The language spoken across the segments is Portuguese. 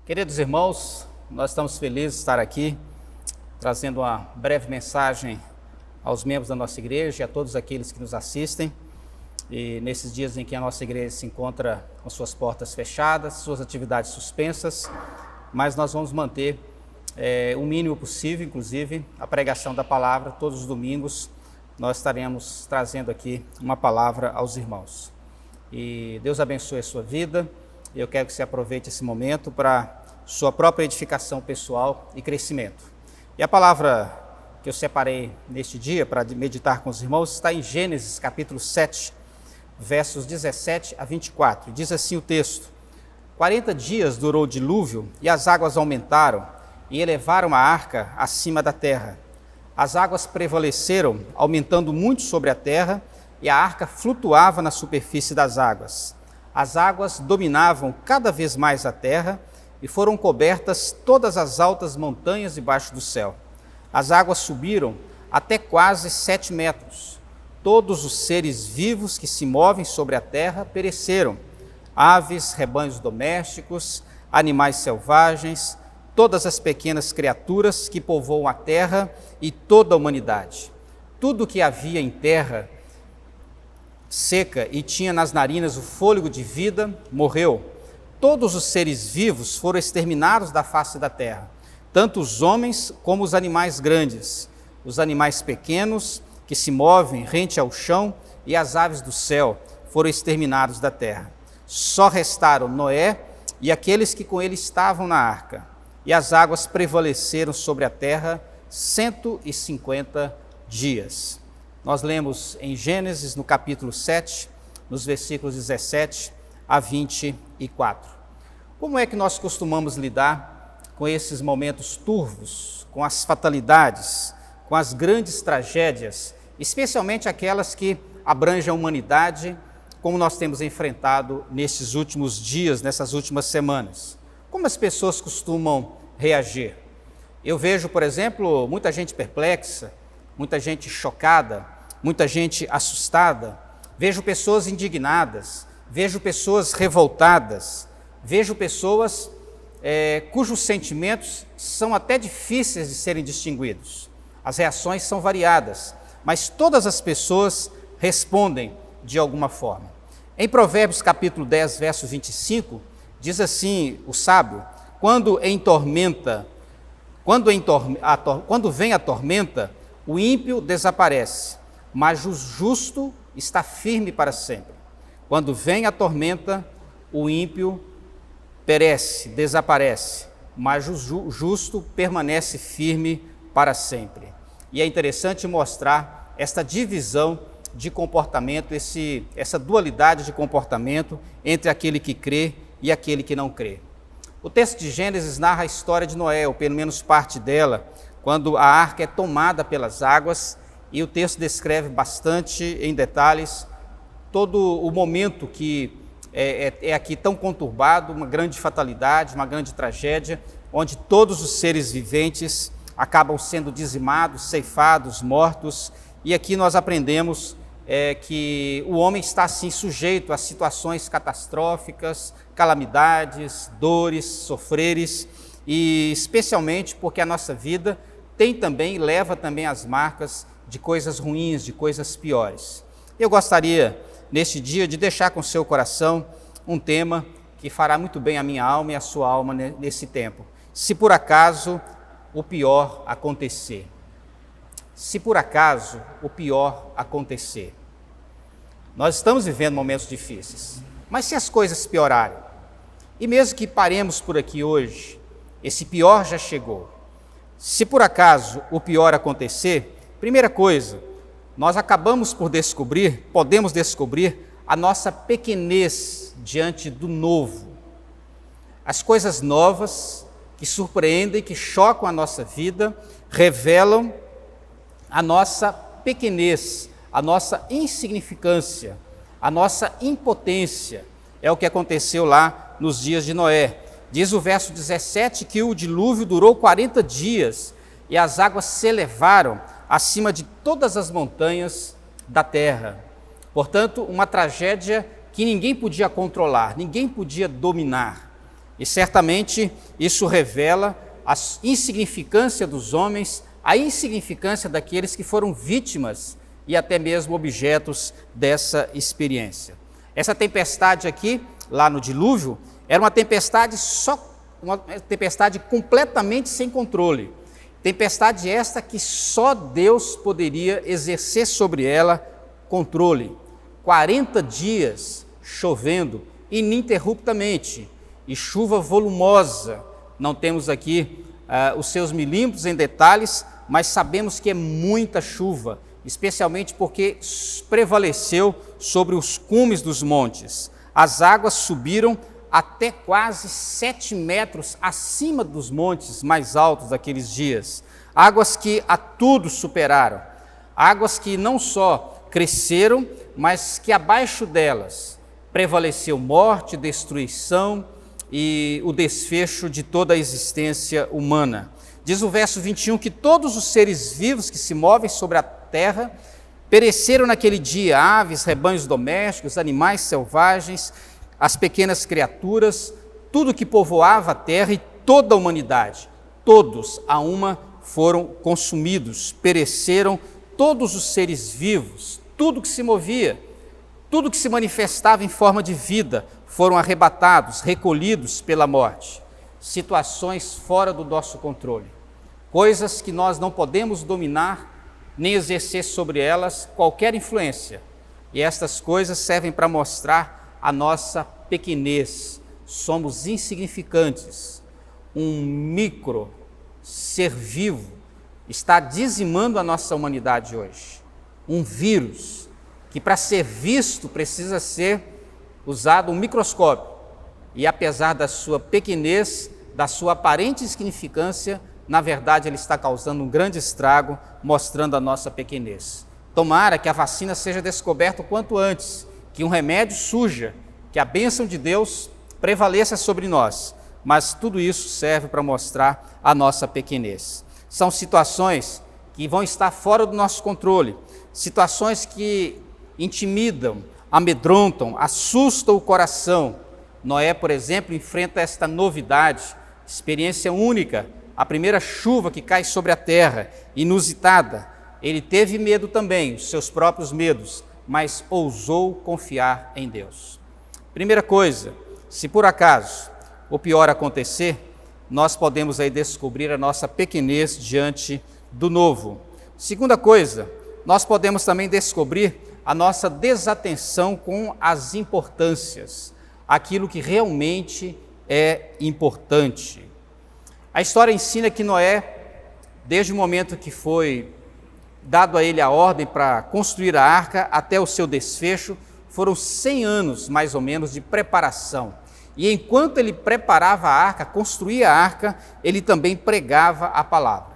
Queridos irmãos, nós estamos felizes de estar aqui, trazendo uma breve mensagem aos membros da nossa igreja e a todos aqueles que nos assistem. E nesses dias em que a nossa igreja se encontra com suas portas fechadas, suas atividades suspensas, mas nós vamos manter o mínimo possível, inclusive a pregação da palavra. Todos os domingos nós estaremos trazendo aqui uma palavra aos irmãos. E Deus abençoe a sua vida. Eu quero que você aproveite esse momento para sua própria edificação pessoal e crescimento. E a palavra que eu separei neste dia para meditar com os irmãos está em Gênesis capítulo 7, versos 17 a 24. Diz assim o texto: 40 dias durou o dilúvio e as águas aumentaram e elevaram a arca acima da terra. As águas prevaleceram, aumentando muito sobre a terra, e a arca flutuava na superfície das águas. As águas dominavam cada vez mais a terra e foram cobertas todas as altas montanhas debaixo do céu. As águas subiram até quase 7 metros. Todos os seres vivos que se movem sobre a terra pereceram: aves, rebanhos domésticos, animais selvagens, todas as pequenas criaturas que povoam a terra e toda a humanidade. Tudo que havia em terra seca e tinha nas narinas o fôlego de vida, morreu. Todos os seres vivos foram exterminados da face da terra, tanto os homens como os animais grandes, os animais pequenos que se movem rente ao chão e as aves do céu foram exterminados da terra. Só restaram Noé e aqueles que com ele estavam na arca, e as águas prevaleceram sobre a terra 150 dias. Nós lemos em Gênesis, no capítulo 7, nos versículos 17 a 24. Como é que nós costumamos lidar com esses momentos turvos, com as fatalidades, com as grandes tragédias, especialmente aquelas que abrangem a humanidade, como nós temos enfrentado nesses últimos dias, nessas últimas semanas? Como as pessoas costumam reagir? Eu vejo, por exemplo, muita gente perplexa, muita gente chocada, muita gente assustada. Vejo pessoas indignadas, vejo pessoas revoltadas, vejo pessoas cujos sentimentos são até difíceis de serem distinguidos. As reações são variadas, mas todas as pessoas respondem de alguma forma. Em Provérbios capítulo 10, verso 25, diz assim o sábio: quando vem a tormenta, o ímpio desaparece, mas o justo está firme para sempre. Quando vem a tormenta, o ímpio perece, desaparece, mas o justo permanece firme para sempre. E é interessante mostrar esta divisão de comportamento, essa dualidade de comportamento entre aquele que crê e aquele que não crê. O texto de Gênesis narra a história de Noé, ou pelo menos parte dela, quando a arca é tomada pelas águas, e o texto descreve bastante em detalhes todo o momento que é aqui tão conturbado, uma grande fatalidade, uma grande tragédia, onde todos os seres viventes acabam sendo dizimados, ceifados, mortos. E aqui nós aprendemos que o homem está assim sujeito a situações catastróficas, calamidades, dores, sofreres, e especialmente porque a nossa vida leva também as marcas de coisas ruins, de coisas piores. Eu gostaria, neste dia, de deixar com o seu coração um tema que fará muito bem a minha alma e a sua alma nesse tempo. Se por acaso o pior acontecer. Se por acaso o pior acontecer. Nós estamos vivendo momentos difíceis, mas se as coisas piorarem, e mesmo que paremos por aqui hoje, esse pior já chegou. Se por acaso o pior acontecer, primeira coisa, nós podemos descobrir a nossa pequenez diante do novo. As coisas novas que surpreendem, que chocam a nossa vida, revelam a nossa pequenez, a nossa insignificância, a nossa impotência. É o que aconteceu lá nos dias de Noé. Diz o verso 17 que o dilúvio durou 40 dias e as águas se elevaram acima de todas as montanhas da terra. Portanto, uma tragédia que ninguém podia controlar, ninguém podia dominar. E certamente isso revela a insignificância dos homens, a insignificância daqueles que foram vítimas e até mesmo objetos dessa experiência. Essa tempestade aqui, lá no dilúvio, era uma tempestade completamente sem controle. Tempestade esta que só Deus poderia exercer sobre ela controle. 40 dias chovendo ininterruptamente e chuva volumosa. Não temos aqui os seus milímetros em detalhes, mas sabemos que é muita chuva, especialmente porque prevaleceu sobre os cumes dos montes. As águas subiram até quase 7 metros acima dos montes mais altos daqueles dias. Águas que a tudo superaram. Águas que não só cresceram, mas que abaixo delas prevaleceu morte, destruição e o desfecho de toda a existência humana. Diz o verso 21 que todos os seres vivos que se movem sobre a terra pereceram naquele dia: aves, rebanhos domésticos, animais selvagens, as pequenas criaturas, tudo que povoava a terra e toda a humanidade. Todos a uma foram consumidos, pereceram todos os seres vivos, tudo que se movia, tudo que se manifestava em forma de vida, foram arrebatados, recolhidos pela morte. Situações fora do nosso controle, coisas que nós não podemos dominar, nem exercer sobre elas qualquer influência. E estas coisas servem para mostrar a nossa pequenez. Somos insignificantes. Um micro ser vivo está dizimando a nossa humanidade hoje. Um vírus que, para ser visto, precisa ser usado um microscópio. E apesar da sua pequenez, da sua aparente insignificância, na verdade ele está causando um grande estrago, mostrando a nossa pequenez. Tomara que a vacina seja descoberta o quanto antes, que um remédio surja, que a bênção de Deus prevaleça sobre nós, mas tudo isso serve para mostrar a nossa pequenez. São situações que vão estar fora do nosso controle, situações que intimidam, amedrontam, assustam o coração. Noé, por exemplo, enfrenta esta novidade, experiência única, a primeira chuva que cai sobre a terra, inusitada. Ele teve medo também, os seus próprios medos, mas ousou confiar em Deus. Primeira coisa, se por acaso o pior acontecer, nós podemos aí descobrir a nossa pequenez diante do novo. Segunda coisa, nós podemos também descobrir a nossa desatenção com as importâncias, aquilo que realmente é importante. A história ensina que Noé, desde o momento que foi dado a ele a ordem para construir a arca até o seu desfecho, foram 100 anos, mais ou menos, de preparação. E enquanto ele preparava a arca, construía a arca, ele também pregava a palavra.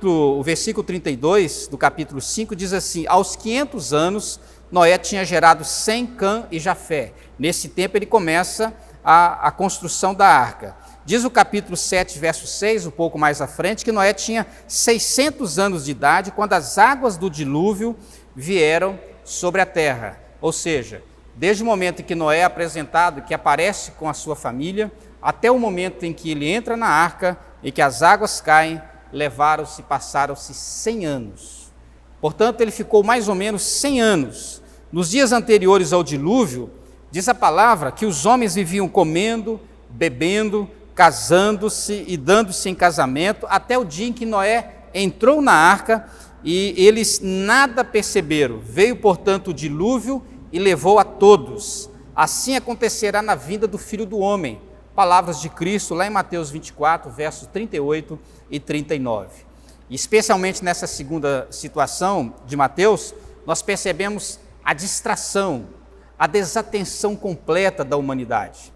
O versículo 32 do capítulo 5 diz assim: aos 500 anos, Noé tinha gerado Sem, Cã e Jafé. Nesse tempo ele começa a construção da arca. Diz o capítulo 7, verso 6, um pouco mais à frente, que Noé tinha 600 anos de idade quando as águas do dilúvio vieram sobre a terra. Ou seja, desde o momento em que Noé é apresentado, que aparece com a sua família, até o momento em que ele entra na arca e que as águas caem, passaram-se 100 anos. Portanto, ele ficou mais ou menos 100 anos. Nos dias anteriores ao dilúvio, diz a palavra que os homens viviam comendo, bebendo, casando-se e dando-se em casamento, até o dia em que Noé entrou na arca e eles nada perceberam. Veio, portanto, o dilúvio e levou a todos. Assim acontecerá na vinda do Filho do Homem. Palavras de Cristo lá em Mateus 24, versos 38 e 39. E especialmente nessa segunda situação de Mateus, nós percebemos a distração, a desatenção completa da humanidade.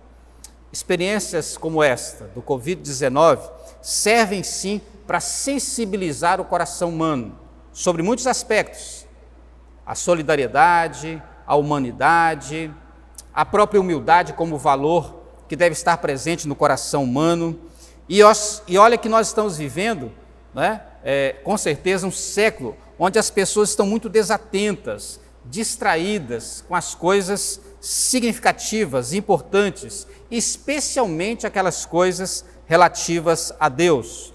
Experiências como esta, do Covid-19, servem sim para sensibilizar o coração humano sobre muitos aspectos. A solidariedade, a humanidade, a própria humildade como valor que deve estar presente no coração humano. E olha que nós estamos vivendo, né, com certeza, um século onde as pessoas estão muito desatentas, distraídas com as coisas significativas, importantes, especialmente aquelas coisas relativas a Deus.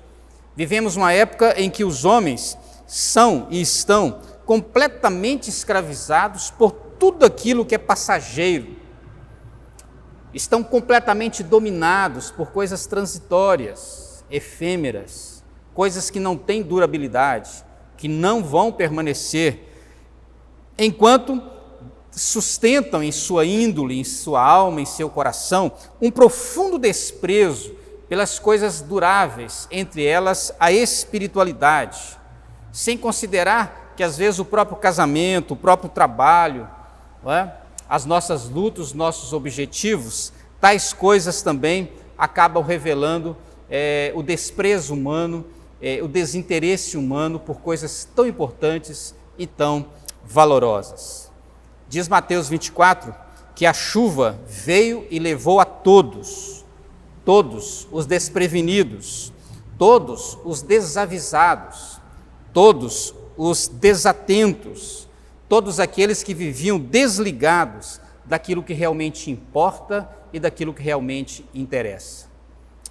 Vivemos uma época em que os homens são e estão completamente escravizados por tudo aquilo que é passageiro. Estão completamente dominados por coisas transitórias, efêmeras, coisas que não têm durabilidade, que não vão permanecer, enquanto sustentam em sua índole, em sua alma, em seu coração, um profundo desprezo pelas coisas duráveis, entre elas a espiritualidade, sem considerar que às vezes o próprio casamento, o próprio trabalho, não é? As nossas lutas, os nossos objetivos, tais coisas também acabam revelando o desprezo humano, o desinteresse humano por coisas tão importantes e tão valorosas. Diz Mateus 24 que a chuva veio e levou a todos os desprevenidos, todos os desavisados, todos os desatentos, todos aqueles que viviam desligados daquilo que realmente importa e daquilo que realmente interessa.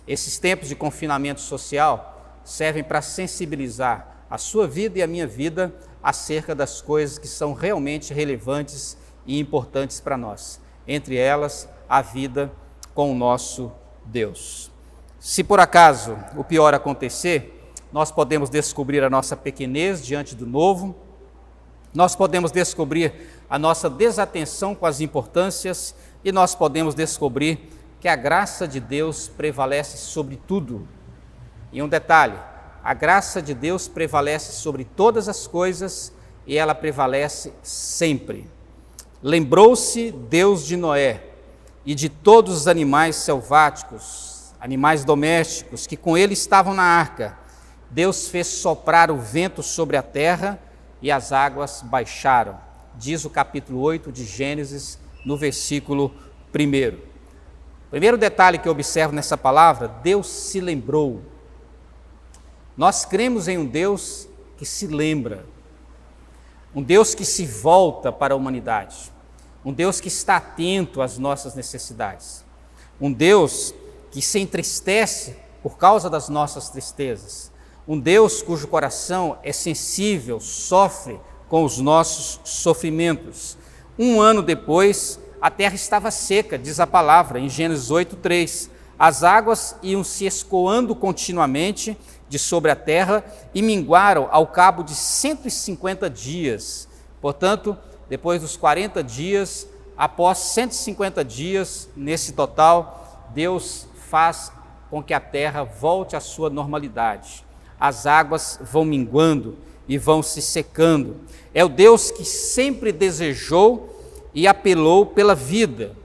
Esses tempos de confinamento social servem para sensibilizar a sua vida e a minha vida acerca das coisas que são realmente relevantes e importantes para nós, entre elas a vida com o nosso Deus. Se por acaso o pior acontecer, nós podemos descobrir a nossa pequenez diante do novo, nós podemos descobrir a nossa desatenção com as importâncias e nós podemos descobrir que a graça de Deus prevalece sobre tudo. E um detalhe, a graça de Deus prevalece sobre todas as coisas e ela prevalece sempre. Lembrou-se Deus de Noé e de todos os animais selváticos, animais domésticos, que com ele estavam na arca. Deus fez soprar o vento sobre a terra e as águas baixaram. Diz o capítulo 8 de Gênesis, no versículo 1. Primeiro detalhe que eu observo nessa palavra, Deus se lembrou. Nós cremos em um Deus que se lembra, um Deus que se volta para a humanidade, um Deus que está atento às nossas necessidades, um Deus que se entristece por causa das nossas tristezas, um Deus cujo coração é sensível, sofre com os nossos sofrimentos. Um ano depois, a terra estava seca, diz a palavra, em Gênesis 8:3. As águas iam se escoando continuamente de sobre a terra e minguaram ao cabo de 150 dias. Portanto, depois dos 40 dias, após 150 dias, nesse total, Deus faz com que a terra volte à sua normalidade. As águas vão minguando e vão se secando. É o Deus que sempre desejou e apelou pela vida.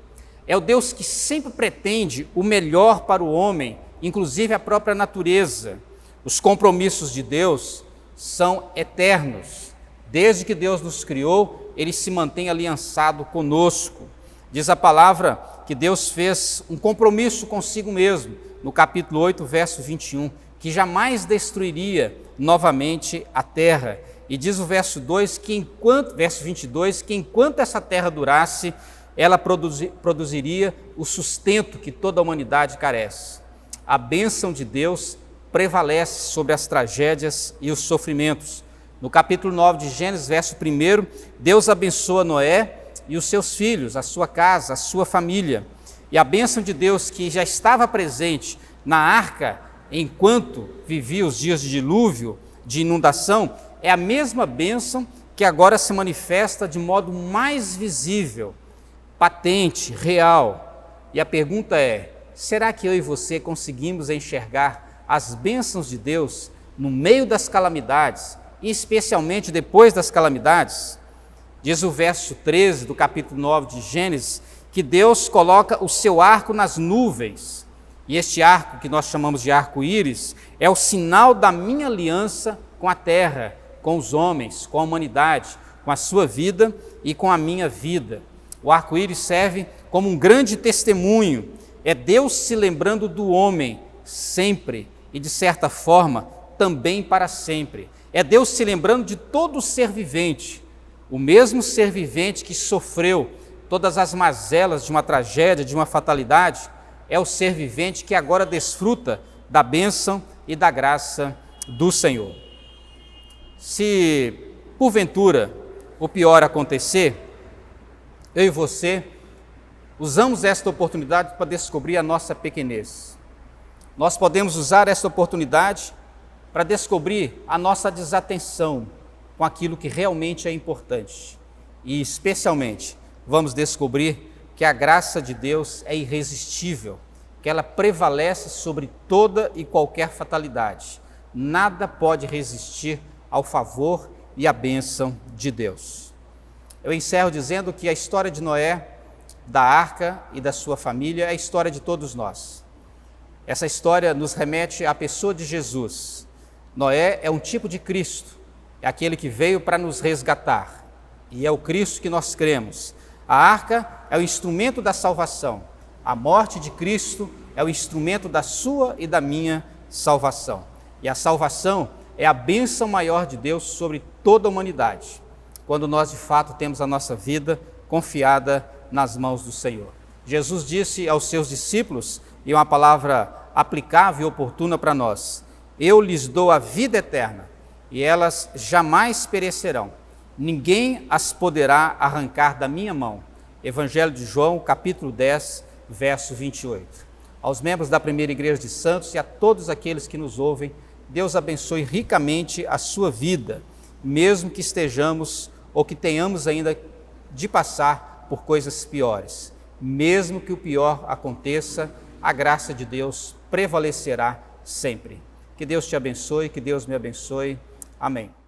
É o Deus que sempre pretende o melhor para o homem, inclusive a própria natureza. Os compromissos de Deus são eternos. Desde que Deus nos criou, Ele se mantém aliançado conosco. Diz a palavra que Deus fez um compromisso consigo mesmo, no capítulo 8, verso 21, que jamais destruiria novamente a terra. E diz o verso 2, verso 22, que enquanto essa terra durasse, ela produziria o sustento que toda a humanidade carece. A bênção de Deus prevalece sobre as tragédias e os sofrimentos. No capítulo 9 de Gênesis, verso 1, Deus abençoa Noé e os seus filhos, a sua casa, a sua família. E a bênção de Deus que já estava presente na arca enquanto vivia os dias de dilúvio, de inundação, é a mesma bênção que agora se manifesta de modo mais visível, patente, real. E a pergunta é, será que eu e você conseguimos enxergar as bênçãos de Deus no meio das calamidades, e especialmente depois das calamidades? Diz o verso 13 do capítulo 9 de Gênesis, que Deus coloca o seu arco nas nuvens, e este arco, que nós chamamos de arco-íris, é o sinal da minha aliança com a terra, com os homens, com a humanidade, com a sua vida e com a minha vida. O arco-íris serve como um grande testemunho, é Deus se lembrando do homem sempre e, de certa forma, também para sempre. É Deus se lembrando de todo ser vivente, o mesmo ser vivente que sofreu todas as mazelas de uma tragédia, de uma fatalidade, é o ser vivente que agora desfruta da bênção e da graça do Senhor. Se, porventura, o pior acontecer, eu e você usamos esta oportunidade para descobrir a nossa pequenez. Nós podemos usar esta oportunidade para descobrir a nossa desatenção com aquilo que realmente é importante. E, especialmente, vamos descobrir que a graça de Deus é irresistível, que ela prevalece sobre toda e qualquer fatalidade. Nada pode resistir ao favor e à bênção de Deus. Eu encerro dizendo que a história de Noé, da arca e da sua família é a história de todos nós. Essa história nos remete à pessoa de Jesus. Noé é um tipo de Cristo, é aquele que veio para nos resgatar, e é o Cristo que nós cremos. A arca é o instrumento da salvação, a morte de Cristo é o instrumento da sua e da minha salvação. E a salvação é a bênção maior de Deus sobre toda a humanidade, quando nós de fato temos a nossa vida confiada nas mãos do Senhor. Jesus disse aos seus discípulos, e uma palavra aplicável e oportuna para nós: eu lhes dou a vida eterna, e elas jamais perecerão. Ninguém as poderá arrancar da minha mão. Evangelho de João, capítulo 10, verso 28. Aos membros da Primeira Igreja de Santos e a todos aqueles que nos ouvem, Deus abençoe ricamente a sua vida, mesmo que estejamos ou que tenhamos ainda de passar por coisas piores. Mesmo que o pior aconteça, a graça de Deus prevalecerá sempre. Que Deus te abençoe, que Deus me abençoe. Amém.